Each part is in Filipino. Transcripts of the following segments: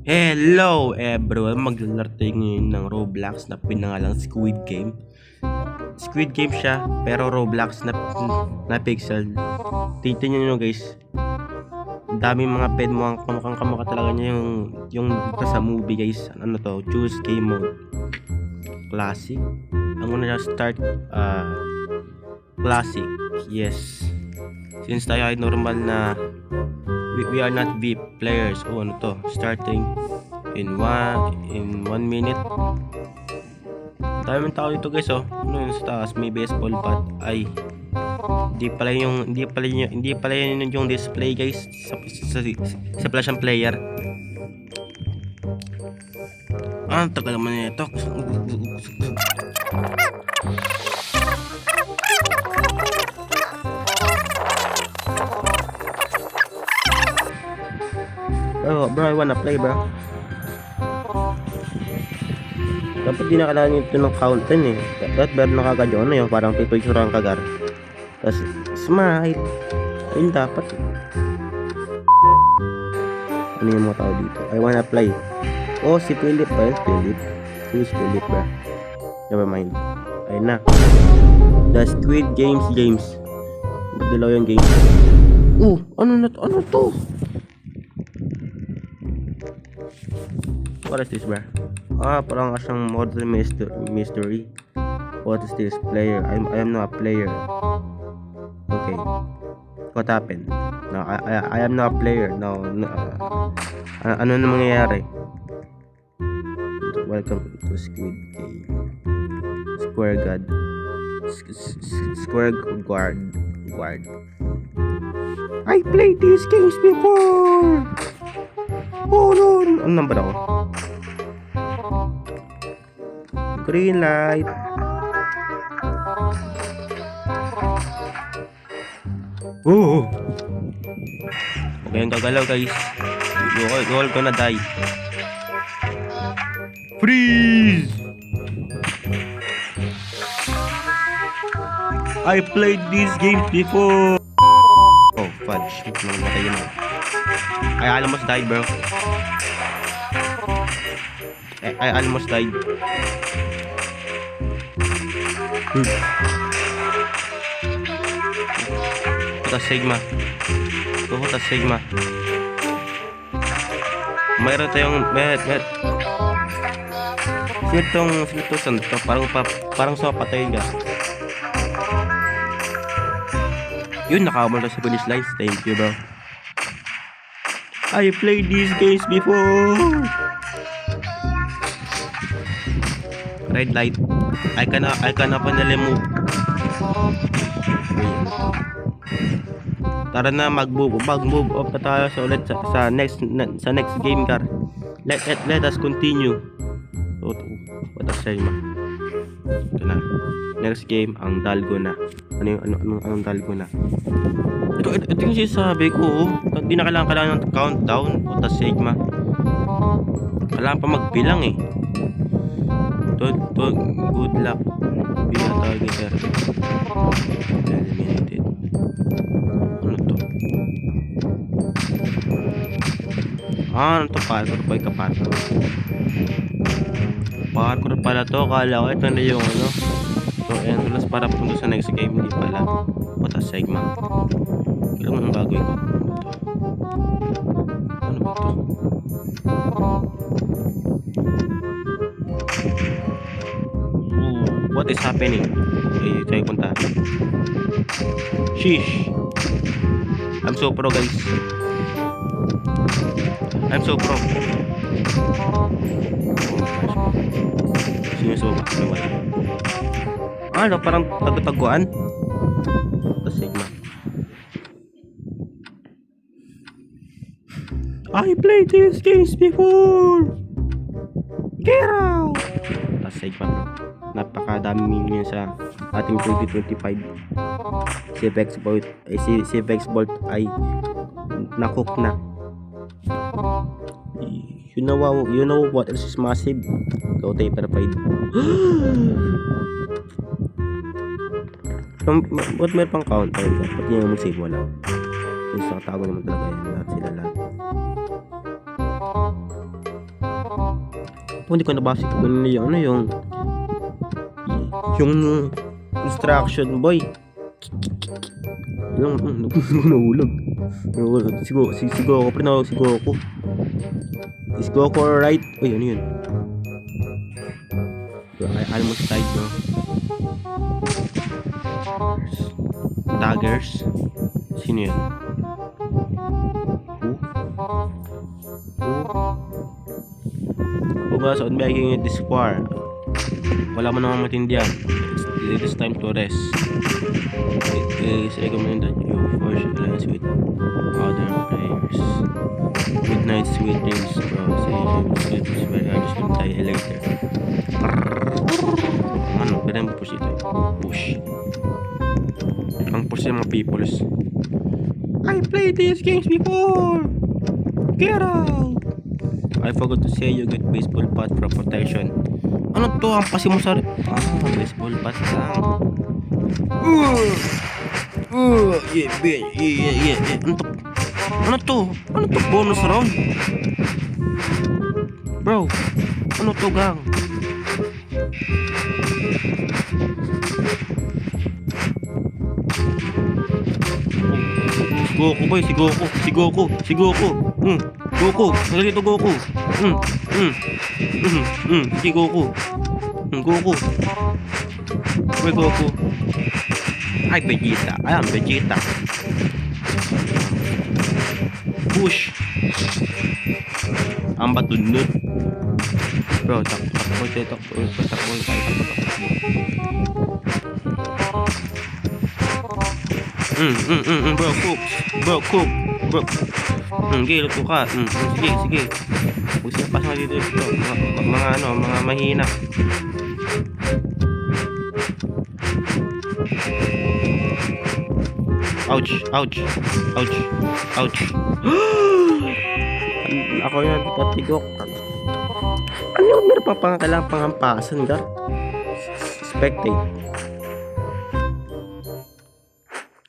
Hello everyone! Maglalaro tayo ngayon ng Roblox na pinangalang Squid Game. Squid Game siya, pero Roblox na pixel. Tingnan nyo guys. Daming mga ped mo, kamukhang kamukha talaga niya yung sa movie guys. Ano to? Choose game mode. Classic. Ang una na start classic. Yes. Since tayo ay normal na we are not VIP players. Oh, ano to? Starting in 1 minute. Daming tao dito guys, oh. Ano yun sa taas? May baseball bat. Ay. Hindi pala yun yung display guys. Sa pala siyang player. Ang tagal naman nito. Oh, bro, I wanna play, bro. Dapat di na kailangan ito ng counten eh. Dapat meron na kagad yung ano yung parang pipicture ang kagar. Tapos, smile. Ayun dapat. Ano yung mga tao dito? I wanna play. Oh, si Philip ba yun? Philip? Who's Philip, bro? Never mind. Ayun na. The Squid Games. Dalaw yung game. Ano na to? Ano to? What is this, bro? Parang siyang modern mystery. What is this? Player. I am not a player. Okay. What happened? No, I am not a player. No. Ano na mangyayari? Welcome to Squid Game. Square God. Square Guard. I played these games before. Hold on. Ano number ako? Green light. Okay, yung gagalaw guys. You're gonna die. Freeze! I played these games before. Oh, fudge. Namatay yun. I almost died, bro. I almost died. Puta Sigma. Mayroon tayong Sino to? Parang sa patayin ka. Yun, nakakamol na sa finish lines. Thank you, bro. I played these games before. Red light. I cannot finally move. Tara na, mag-move up na tayo ulit sa next game car. Let us continue. What a shame. Ito na. Next game, ang Dalgona. Anong Dalgona? Ito yung sinasabi ko. Hindi na kailangan ng countdown. What a Sigma. Kailangan pa magbilang eh. Good luck. Be a targeter. Eliminated. Ano to? Ano to? Parkour pala to. Kala ko ito na yung ano. So, endless para punta sa next game. Hindi pala. What a Sigma. Kailangan ang gagawin ko. Ano ba to? What is happening? Okay, tayo punta. Sheesh. I'm so pro guys. I'm so pro. Sinusubat naman. Ano, parang taguan? The Sigma. I played these games before. Get out. The Sigma, bro. Napakadami niya sa ating 2025. Si Vexbolt ay nakook na. You know what else is massive? Go Taperfied. Ba't meron pang counter? Ba't niya yung save mo lang? Kasi nakatago naman talaga yan. Lahat sila lahat. hindi ko nabasa kung ano yung instruction boy. Yung nahulog. Si Goku, pinawag si Goku. Is Goku alright? Uy, ano yun? I almost died, no? Daggers? Sino yun? Focus on making it this far. Wala mo namang matindihan. It is time to rest. It is recommended you force alliance with other players. Good night, sweet dreams, bro. Say sleep is very hard. Just gonna die later. Ano, pwede mo push ito. Push. Ang push yung mga peoples. I played these games before! Get out! I forgot to say you get baseball bat for protection. Ano to? Ang pasi mo sa... baseball bat lang. Yeah. Ano to? Ano to? Bonus round? Bro, ano to, gang? Goku boy, si Goku. Goku, dito Goku. Si Goku. Goku. Boy Goku. Ay, Vegeta. Ayan, Vegeta. Push. Ang batunod. Bro, takbo tayo. Bro, cook. Gilo to ka. Sige. Huwag siya pasang dito. Mga mahina. Ouch. Ako yung nagpatigok. Ano yung meron pa pang kailangan pangampasan, gar? Spectate.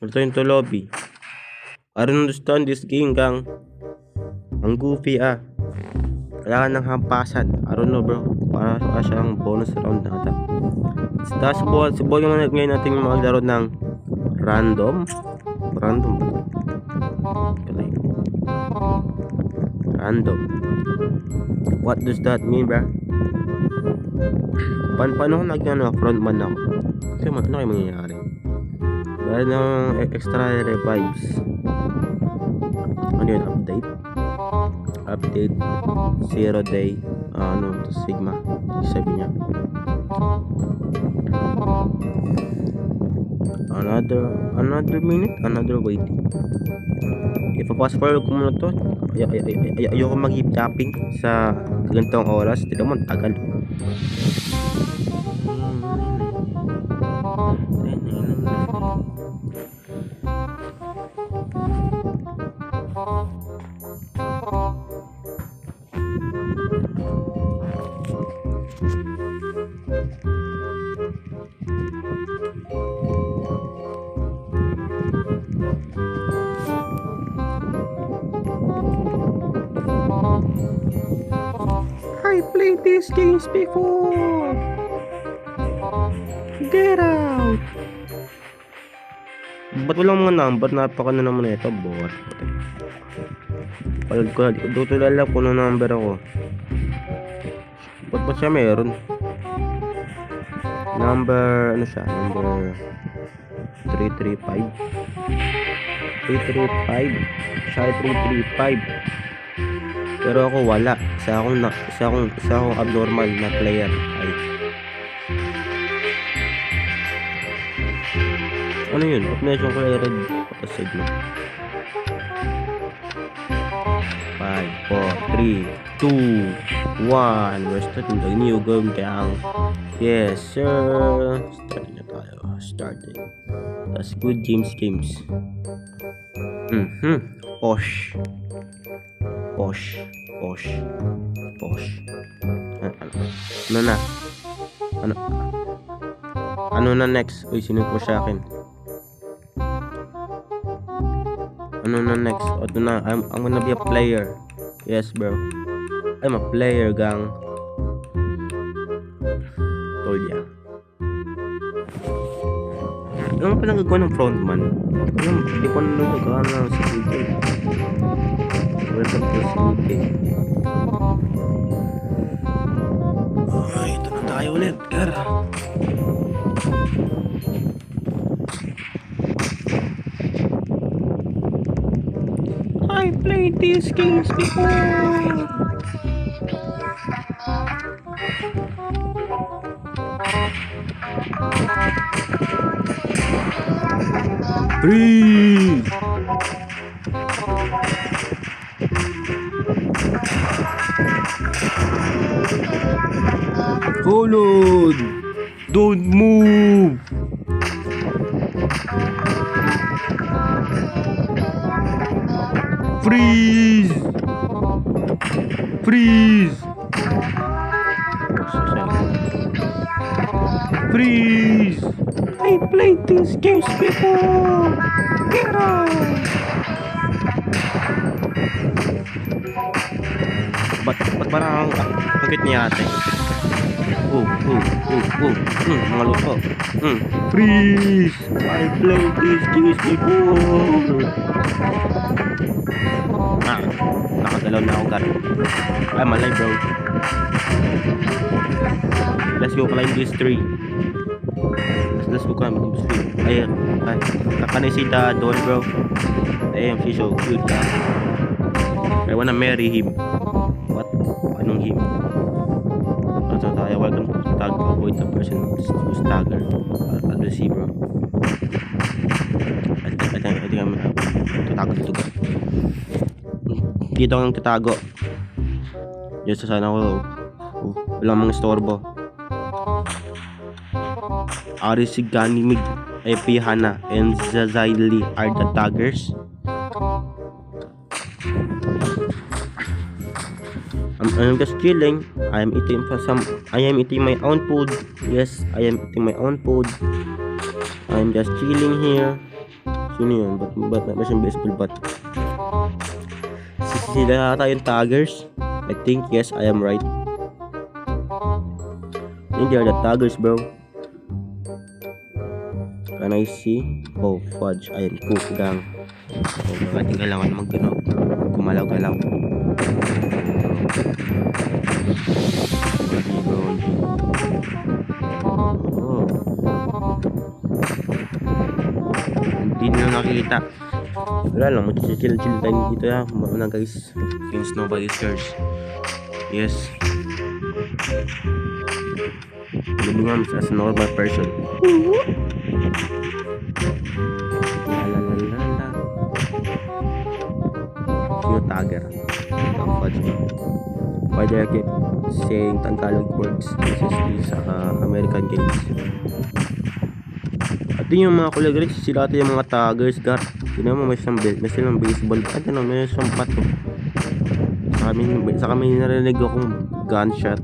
Return to lobby. I don't understand this game, gang. Ang goofy, Kailangan ng hampasan. I don't know, bro. Para siyang bonus round na ata. Subukan naman ngayon natin maglaro ng random ba? Random. What does that mean, bro? Paano ko frontman ako? Kasi ano kayo mangyayari? Dahil ng extra revives. Ano yun? Update 0 day Sigma. Sabi niya another minute, another waiting. Ipapasa forward ko muna to. Ayoko mag-hip tapping sa ganitong oras. Di naman tagal. I played these games before. Get out. Ba't walang mga number? Napaka na naman ito, bot. Palad ko na, dito alam kung ano number ako. Ba't ba siya meron? Number, ano siya? Number 335. 335. Siya 335. Pero ako wala. Isa akong abnormal na player. Ay. Ano yun? Ba't medyo ko red patasig na? 5, 4, 3, 2, 1. We're starting the new game, gang. Yes, sir. Starting na tayo. Starting. That's good games. Posh. Ano na next? Uy, sino po sa akin? Ano na next? Ito na. I'm gonna be a player. Yes, bro. I'm a player, gang. told ya. Ano pa nagagawa ng frontman? Hindi ko na nagagawa ng CJ. Welcome to CJ. Ay, ito na tayo ulit, Gar. I played these games before. Freeze! Hold on! Don't move! Freeze! Freeze! Freeze! I played these games before! Get out! Ba't parang bakit niya ate? Mga lupo. Freeze! I played these games before! Nakagalaw na ako, Gar. I'm alive, bro. Let's go climb this tree. Let's go climb this tree. Ay, can I see the doll, bro? Damn, she's so cute. I wanna marry him. What? Anong him? So tayo, welcome to tag to avoid the person who stagger. I'll see, bro. I think I'm tatago dito, Gar. Dito ang tatago. Yes, sana ko walang mga istorbo. Arisiganimig, Epihana, and Zazaili are the taggers. I'm just chilling. I am eating my own food. Yes, I am eating my own food. I'm just chilling here. Sino yun? Ba't may siyang baseball bat? Sila ata yung taggers. I think, yes, I am right. And they are the taggers, bro. Can I see? Oh, fudge. I am kukudang. Oh, ating kailangan gumalaw-galaw. Oh. Hindi nyo nakikita. Wala lang, mag-chill tayo dito ya. Muna guys, since nobody cares. Yes. Living arms as a normal person. La. Sino tagger? Ang fudge. Why do I keep saying Tagalog words? This is American games. At yung mga kuligarik, sila ito yung mga taggers, Gar. Tignan mo, may silang baseball. At may siyang pato. Sa kami narinig akong gunshot.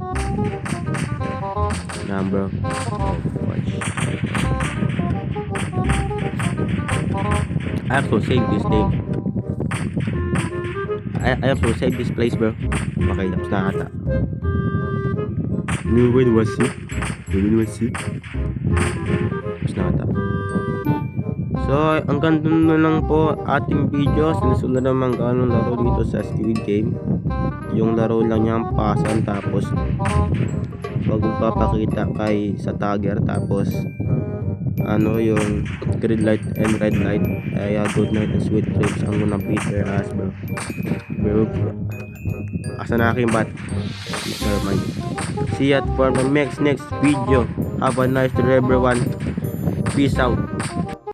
Nah, bro. Watch. I have to save this thing. I have to save this place, bro. Okay, tapos na ata. When was it? Tapos na ata. So, ang ganda na lang po ating video. Sinusunod naman ganong laro dito sa Squid Game. Yung laro lang niya ang pasan, tapos magpapakita kay sa tagger, tapos yung green light and red light ay good night and sweet dreams. Ang muna Peter as, bro. Asa na aking bat? Never mind. See you for the next video. Have a nice day, everyone. Peace out.